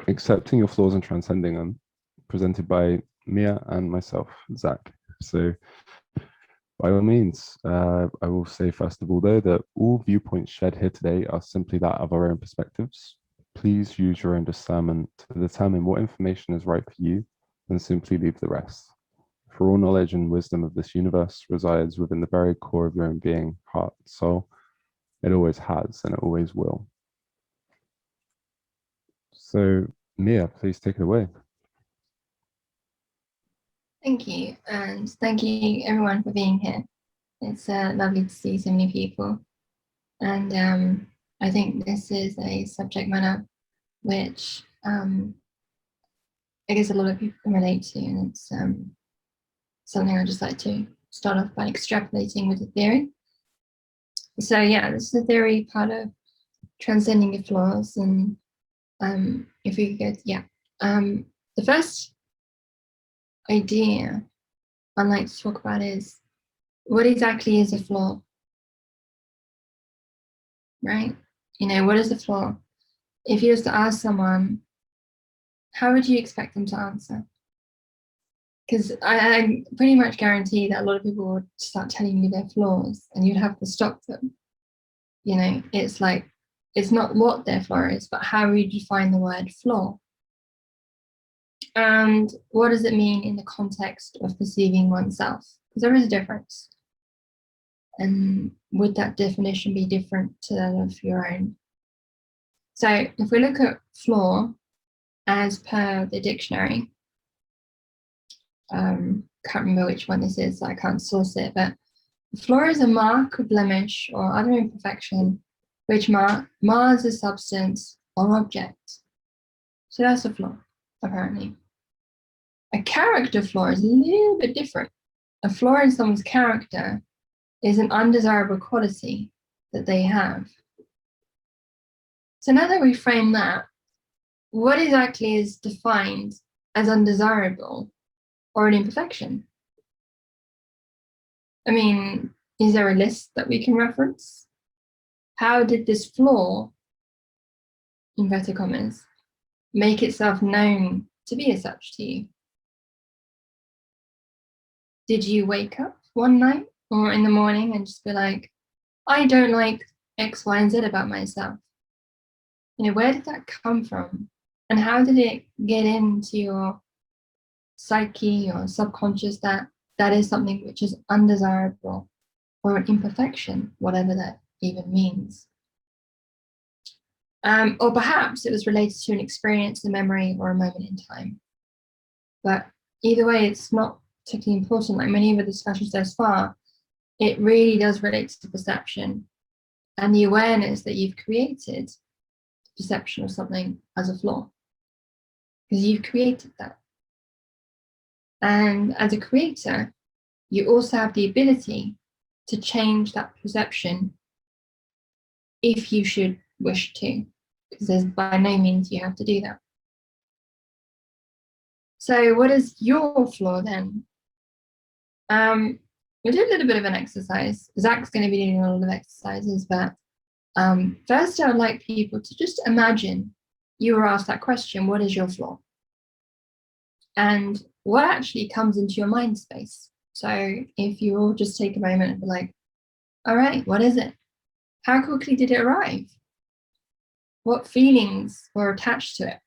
Accepting Your Flaws and Transcending Them, presented by Mia and myself, Zach. So, by all means, I will say first of all, though, that all viewpoints shared here today are simply that of our own perspectives. Please use your own discernment to determine what information is right for you and simply leave the rest. For all knowledge and wisdom of this universe resides within the very core of your own being, heart, soul. It always has and it always will. So, Mia, please take it away. Thank you, and thank you everyone for being here. It's lovely to see so many people, and I think this is a subject matter which I guess a lot of people can relate to, and it's something I'd just like to start off by extrapolating with the theory. So yeah, this is the theory part of Transcending Your Flaws, and if we could the first idea I'd like to talk about is what exactly is a flaw, right? You know, what is a flaw? If you was to ask someone, how would you expect them to answer? Because I pretty much guarantee that a lot of people would start telling you their flaws and you'd have to stop them. You know, it's like, it's not what their flaw is, but how would you define the word flaw? And what does it mean in the context of perceiving oneself? Because there is a difference. And would that definition be different to that of your own? So if we look at flaw as per the dictionary, can't remember which one this is, so I can't source it, but flaw is a mark, or blemish, or other imperfection which mars a substance or object. So that's a flaw, apparently. A character flaw is a little bit different. A flaw in someone's character is an undesirable quality that they have. So now that we frame that, what exactly is defined as undesirable or an imperfection? I mean, is there a list that we can reference? How did this flaw, inverted commas, make itself known to be as such to you? Did you wake up one night or in the morning and just be like, I don't like X, Y, and Z about myself? You know, where did that come from? And how did it get into your psyche or subconscious that that is something which is undesirable or an imperfection, whatever that even means? Or perhaps it was related to an experience, a memory, or a moment in time. But either way, it's not particularly important. Like many of the discussions thus far, it really does relate to perception and the awareness that you've created perception of something as a flaw, because you've created that. And as a creator, you also have the ability to change that perception if you should wish to, because there's by no means you have to do that. So what is your flaw then? We'll do a little bit of an exercise. Zach's going to be doing a lot of exercises, but first I would like people to just imagine you were asked that question, what is your flaw? And what actually comes into your mind space? So if you all just take a moment and be like, all right, what is it? How quickly did it arrive? What feelings were attached to it?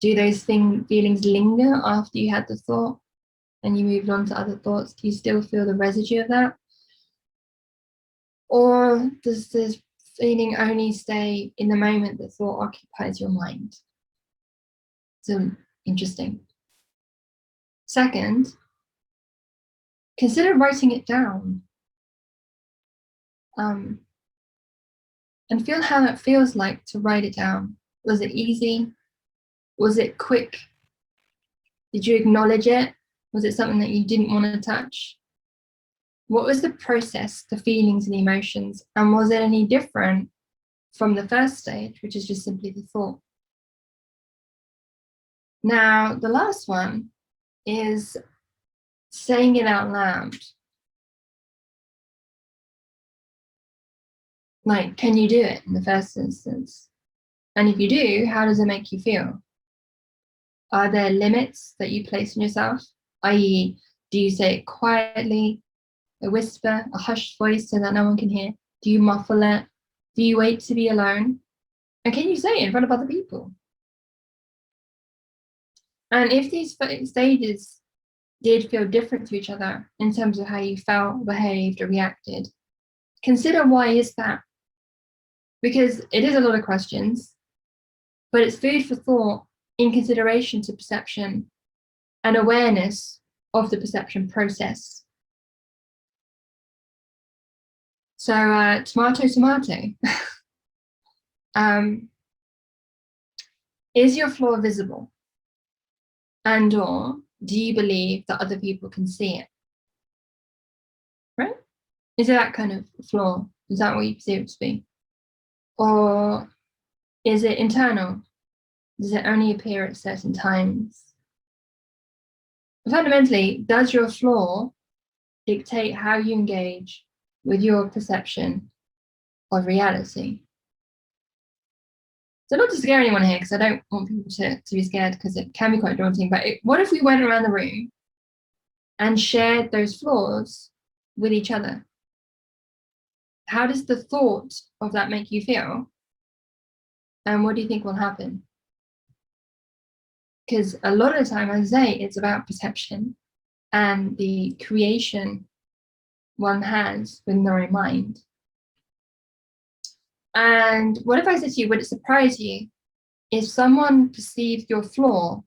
Do those feelings linger after you had the thought and you moved on to other thoughts? Do you still feel the residue of that? Or does this feeling only stay in the moment that thought occupies your mind? So interesting. Second, consider writing it down. And feel how that feels like to write it down. Was it easy? Was it quick? Did you acknowledge it? Was it something that you didn't want to touch? What was the process, the feelings and emotions? And was it any different from the first stage, which is just simply the thought? Now, the last one is saying it out loud. Like, can you do it in the first instance? And if you do, how does it make you feel? Are there limits that you place on yourself? I.e., do you say it quietly, a whisper, a hushed voice so that no one can hear? Do you muffle it? Do you wait to be alone? And can you say it in front of other people? And if these stages did feel different to each other in terms of how you felt, behaved, or reacted, consider why is that? Because it is a lot of questions, but it's food for thought in consideration to perception and awareness of the perception process. So tomato, tomato. Is your flaw visible? And or do you believe that other people can see it? Right? Is it that kind of flaw? Is that what you perceive it to be? Or is it internal? Does it only appear at certain times? Fundamentally, does your flaw dictate how you engage with your perception of reality? So not to scare anyone here, because I don't want people to be scared, because it can be quite daunting, but what if we went around the room and shared those flaws with each other? How does the thought of that make you feel? And what do you think will happen? Because a lot of the time, as I say, it's about perception and the creation one has within their own mind. And what if I said to you, would it surprise you if someone perceived your flaw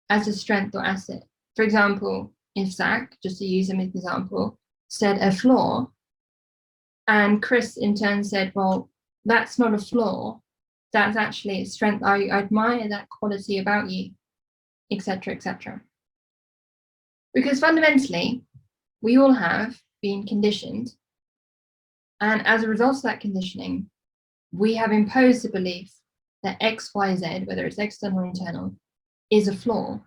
as a strength or asset? For example, if Zach, just to use him as an example, said a flaw, and Chris in turn said, well, that's not a flaw, that's actually a strength. I admire that quality about you, etc., etc. Because fundamentally, we all have been conditioned. And as a result of that conditioning, we have imposed the belief that X, Y, Z, whether it's external or internal, is a flaw,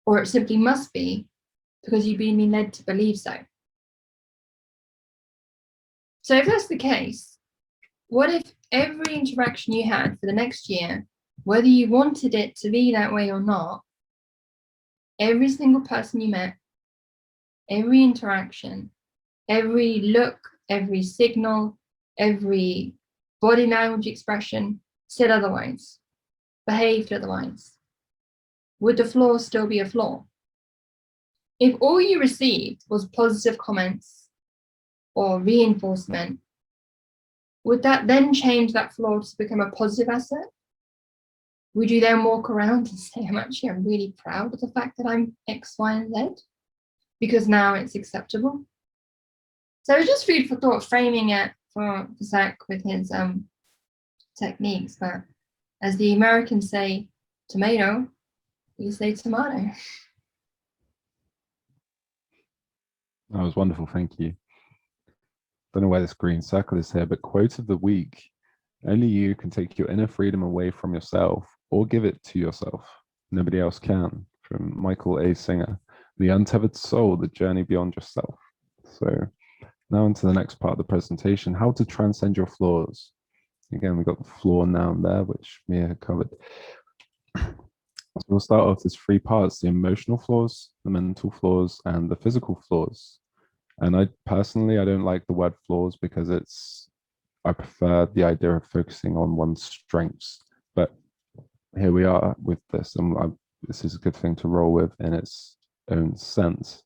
or it simply must be because you've been led to believe so. So if that's the case, what if every interaction you had for the next year, whether you wanted it to be that way or not, every single person you met, every interaction, every look, every signal, every body language expression said otherwise, behaved otherwise? Would the flaw still be a flaw? If all you received was positive comments or reinforcement, would that then change that flaw to become a positive asset? Would you then walk around and say, I'm really proud of the fact that I'm X, Y, and Z? Because now it's acceptable. So it's just food for thought, framing it for Zach with his techniques. But as the Americans say, tomato, we say tomato. That was wonderful. Thank you. Don't know why this green circle is here, but quote of the week: only you can take your inner freedom away from yourself or give it to yourself. Nobody else can. From Michael A. Singer, The Untethered Soul, The Journey Beyond Yourself. So now into the next part of the presentation, how to transcend your flaws. Again, we've got the flaw noun there, which Mia had covered. So we'll start off with 3 parts: the emotional flaws, the mental flaws, and the physical flaws. And I personally, I don't like the word flaws because I prefer the idea of focusing on one's strengths. But here we are with this, and this is a good thing to roll with in its own sense.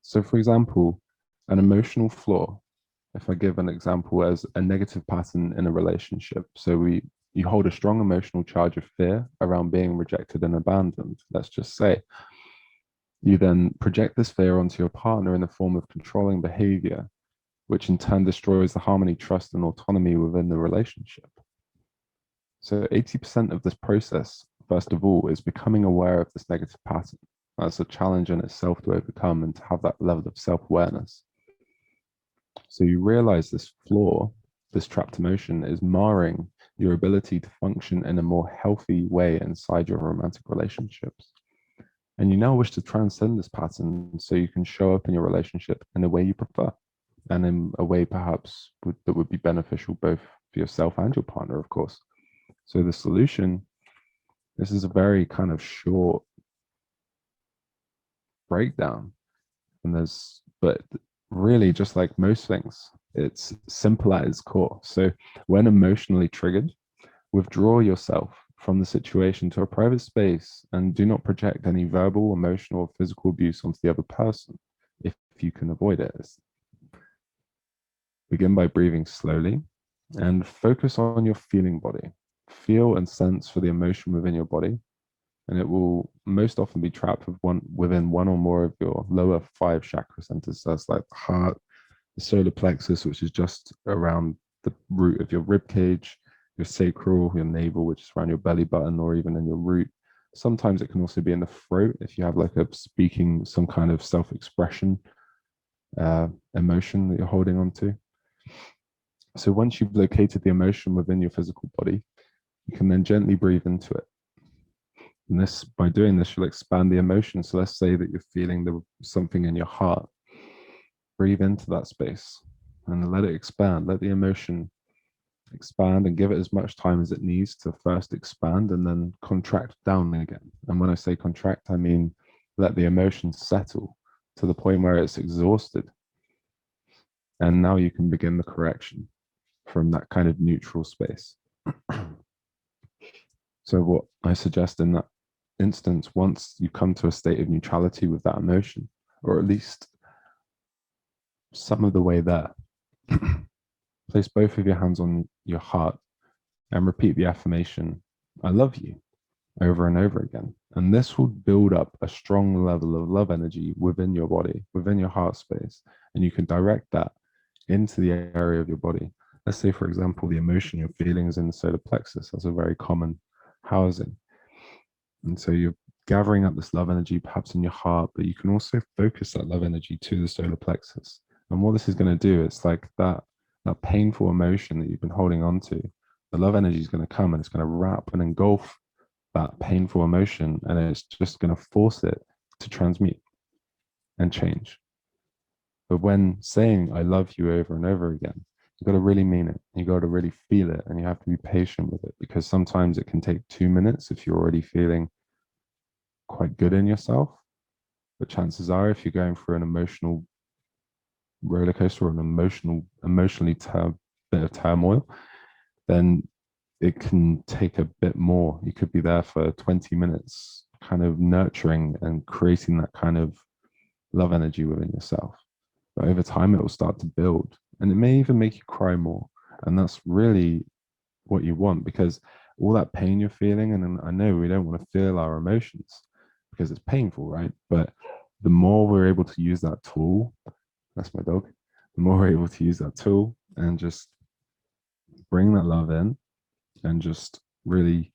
So for example, an emotional flaw, if I give an example as a negative pattern in a relationship. So you hold a strong emotional charge of fear around being rejected and abandoned, let's just say. You then project this fear onto your partner in the form of controlling behavior, which in turn destroys the harmony, trust, and autonomy within the relationship. So 80% of this process, first of all, is becoming aware of this negative pattern. That's a challenge in itself to overcome and to have that level of self-awareness. So you realize this flaw, this trapped emotion, is marring your ability to function in a more healthy way inside your romantic relationships. And you now wish to transcend this pattern so you can show up in your relationship in a way you prefer, and in a way perhaps that would be beneficial both for yourself and your partner, of course. So the solution, this is a very kind of short breakdown. And but really, just like most things, it's simple at its core. So when emotionally triggered, withdraw yourself from the situation to a private space and do not project any verbal, emotional, or physical abuse onto the other person if you can avoid it. Begin by breathing slowly and focus on your feeling body. Feel and sense for the emotion within your body, and it will most often be trapped within one or more of your lower 5 chakra centers. So that's like the heart, the solar plexus, which is just around the root of your rib cage, your sacral, your navel, which is around your belly button, or even in your root. Sometimes it can also be in the throat if you have like a speaking, some kind of self-expression emotion that you're holding on to. So once you've located the emotion within your physical body, you can then gently breathe into it. And this, by doing this, you'll expand the emotion. So let's say that you're feeling something in your heart. Breathe into that space and let it expand. Let the emotion expand and give it as much time as it needs to first expand and then contract down again. And when I say contract, I mean let the emotion settle to the point where it's exhausted. And now you can begin the correction from that kind of neutral space. So what I suggest in that instance, once you come to a state of neutrality with that emotion, or at least some of the way there, place both of your hands on your heart and repeat the affirmation, I love you, over and over again. And this will build up a strong level of love energy within your body, within your heart space. And you can direct that into the area of your body. Let's say, for example, the emotion you're feeling is in the solar plexus. That's a very common housing. And so you're gathering up this love energy, perhaps in your heart, but you can also focus that love energy to the solar plexus. And what this is going to do, it's like that painful emotion that you've been holding on to. The love energy is going to come and it's going to wrap and engulf that painful emotion, and it's just going to force it to transmute and change. But when saying I love you over and over again, you've got to really mean it. You got to really feel it, and you have to be patient with it, because sometimes it can take 2 minutes if you're already feeling quite good in yourself. But chances are, if you're going through an emotional roller coaster or an emotionally bit of turmoil, then it can take a bit more. You could be there for 20 minutes, kind of nurturing and creating that kind of love energy within yourself. But over time, it will start to build, and it may even make you cry more. And that's really what you want, because all that pain you're feeling, and I know we don't want to feel our emotions because it's painful, right? But the more we're able to use that tool, that's my dog, the more we're able to use that tool and just bring that love in and just really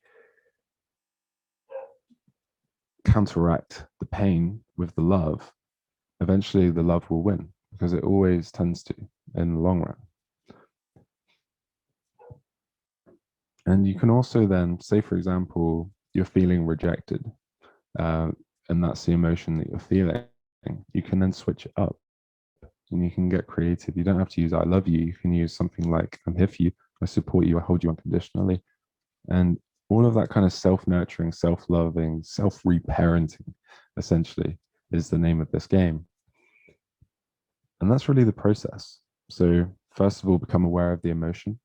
counteract the pain with the love, eventually the love will win, because it always tends to in the long run. And you can also then say, for example, you're feeling rejected, and that's the emotion that you're feeling. You can then switch it up and you can get creative. You don't have to use I love you. You can use something like I'm here for you, I support you, I hold you unconditionally. And all of that kind of self-nurturing, self-loving, self-reparenting, essentially, is the name of this game. And that's really the process. So first of all, become aware of the emotion,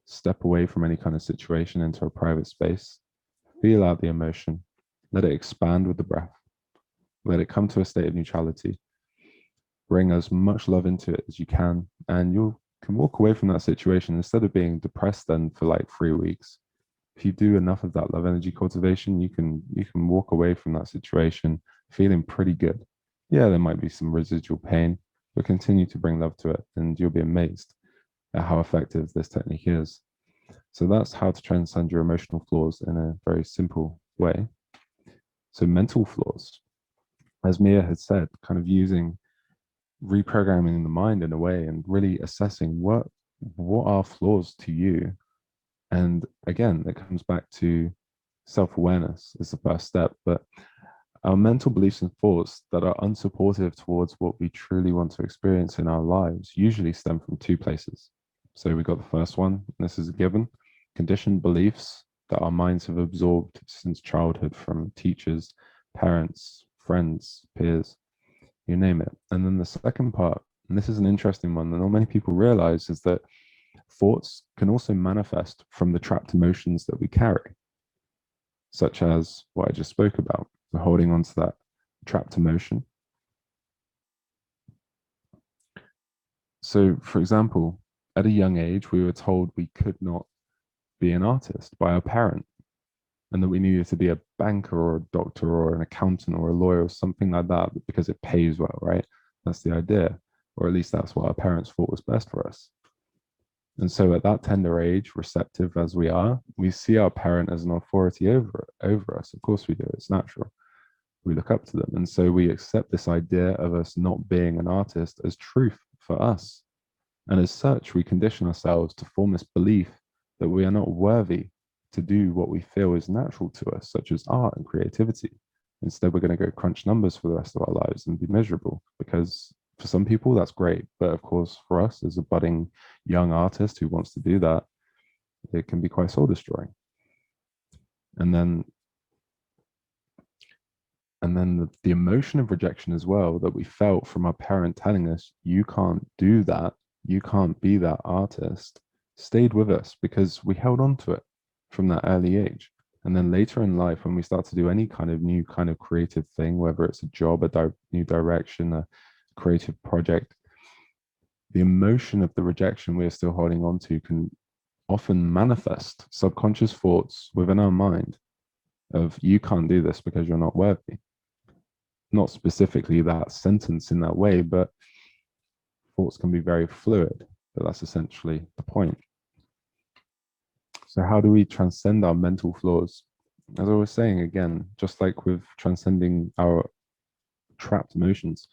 step away from any kind of situation into a private space, feel out the emotion, let it expand with the breath, let it come to a state of neutrality, bring as much love into it as you can, and you can walk away from that situation instead of being depressed then for like 3 weeks. If you do enough of that love energy cultivation, you can walk away from that situation feeling pretty good. Yeah, there might be some residual pain, but continue to bring love to it, and you'll be amazed at how effective this technique is. So that's how to transcend your emotional flaws in a very simple way. So mental flaws, as Mia had said, kind of using reprogramming the mind in a way and really assessing what are flaws to you. And again, it comes back to self-awareness is the first step, but our mental beliefs and thoughts that are unsupportive towards what we truly want to experience in our lives usually stem from 2 places. So we got the first one, this is a given, conditioned beliefs that our minds have absorbed since childhood from teachers, parents, friends, peers, you name it. And then the second part, and this is an interesting one that not many people realize, is that thoughts can also manifest from the trapped emotions that we carry, such as what I just spoke about. We're holding on to that trapped emotion. So, for example, at a young age, we were told we could not be an artist by our parent, and that we needed to be a banker or a doctor or an accountant or a lawyer or something like that because it pays well, right? That's the idea, or at least that's what our parents thought was best for us. And so at that tender age, receptive as we are, we see our parent as an authority over us. Of course we do, it's natural. We look up to them. And so we accept this idea of us not being an artist as truth for us. And as such, we condition ourselves to form this belief that we are not worthy to do what we feel is natural to us, such as art and creativity. Instead, we're going to go crunch numbers for the rest of our lives and be miserable, because for some people that's great, but of course for us as a budding young artist who wants to do that, it can be quite soul destroying. And then the emotion of rejection as well that we felt from our parent telling us, you can't do that, you can't be that artist, stayed with us because we held on to it from that early age. And then later in life, when we start to do any kind of new kind of creative thing, whether it's a job, a new direction, a creative project, the emotion of the rejection we're still holding on to can often manifest subconscious thoughts within our mind of, you can't do this because you're not worthy. Not specifically that sentence in that way, but thoughts can be very fluid, but that's essentially the point. So how do we transcend our mental flaws? As I was saying, again, just like with transcending our trapped emotions,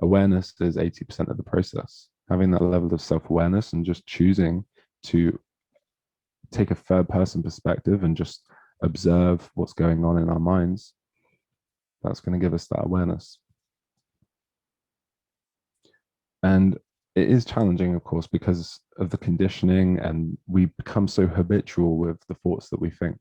awareness is 80% of the process. Having that level of self-awareness and just choosing to take a third person perspective and just observe what's going on in our minds, that's going to give us that awareness. And it is challenging, of course, because of the conditioning, and we become so habitual with the thoughts that we think.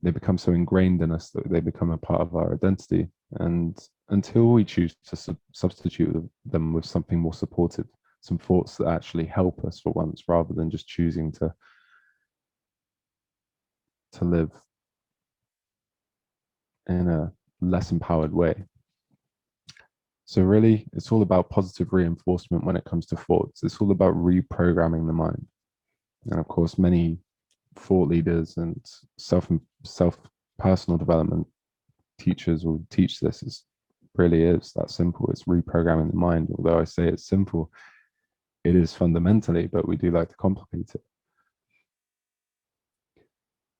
They become so ingrained in us that they become a part of our identity. And until we choose to substitute them with something more supportive, some thoughts that actually help us for once, rather than just choosing to live in a less empowered way. So really, it's all about positive reinforcement when it comes to thoughts. It's all about reprogramming the mind. And of course, many thought leaders and self personal development teachers will teach this. It really is that simple. It's reprogramming the mind. Although I say it's simple, it is fundamentally, but we do like to complicate it.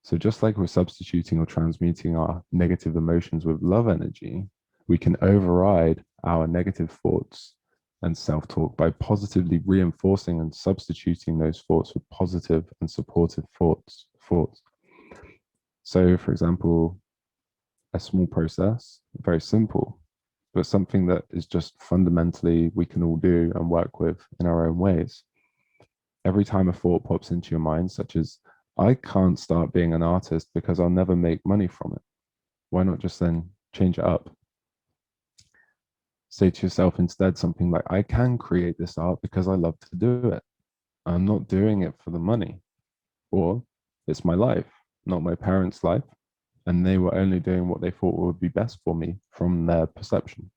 So just like we're substituting or transmuting our negative emotions with love energy, we can override our negative thoughts and self-talk by positively reinforcing and substituting those thoughts with positive and supportive thoughts. So, for example, a small process, very simple, but something that is just fundamentally we can all do and work with in our own ways. Every time a thought pops into your mind, such as, I can't start being an artist because I'll never make money from it. Why not just then change it up? Say to yourself instead something like, I can create this art because I love to do it. I'm not doing it for the money. Or it's my life, not my parents' life. And they were only doing what they thought would be best for me from their perception.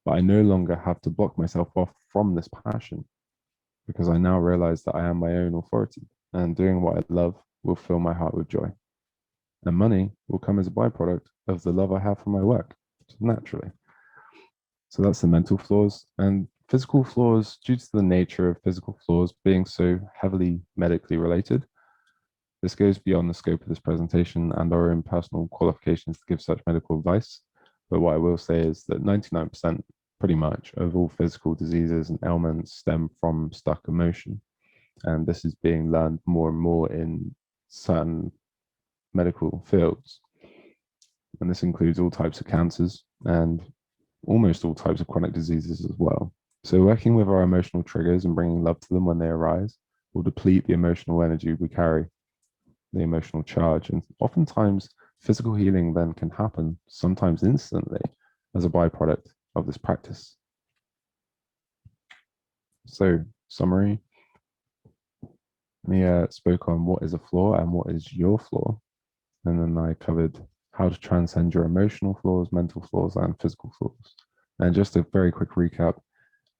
But I no longer have to block myself off from this passion, because I now realize that I am my own authority, and doing what I love will fill my heart with joy. And money will come as a byproduct of the love I have for my work, naturally. So that's the mental flaws. And physical flaws, due to the nature of physical flaws being so heavily medically related, this goes beyond the scope of this presentation and our own personal qualifications to give such medical advice. But what I will say is that 99% pretty much of all physical diseases and ailments stem from stuck emotion. And this is being learned more and more in certain medical fields. And this includes all types of cancers and almost all types of chronic diseases as well. So working with our emotional triggers and bringing love to them when they arise will deplete the emotional energy we carry. the emotional charge. And oftentimes, physical healing then can happen, sometimes instantly, as a byproduct of this practice. So, summary, Mia spoke on what is a flaw and what is your flaw. And then I covered how to transcend your emotional flaws, mental flaws, and physical flaws. And just a very quick recap,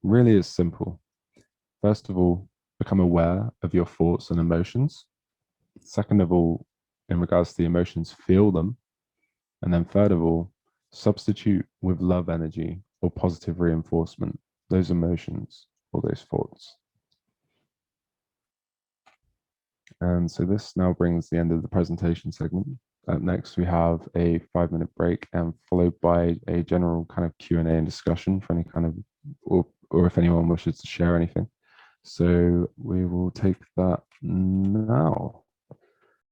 really is simple. First of all, become aware of your thoughts and emotions. Second of all, in regards to the emotions, feel them. And then third of all, substitute with love energy or positive reinforcement, those emotions or those thoughts. And so this now brings the end of the presentation segment. Up next, we have a 5-minute break and followed by a general kind of Q&A and discussion for any kind of, or if anyone wishes to share anything. So we will take that now.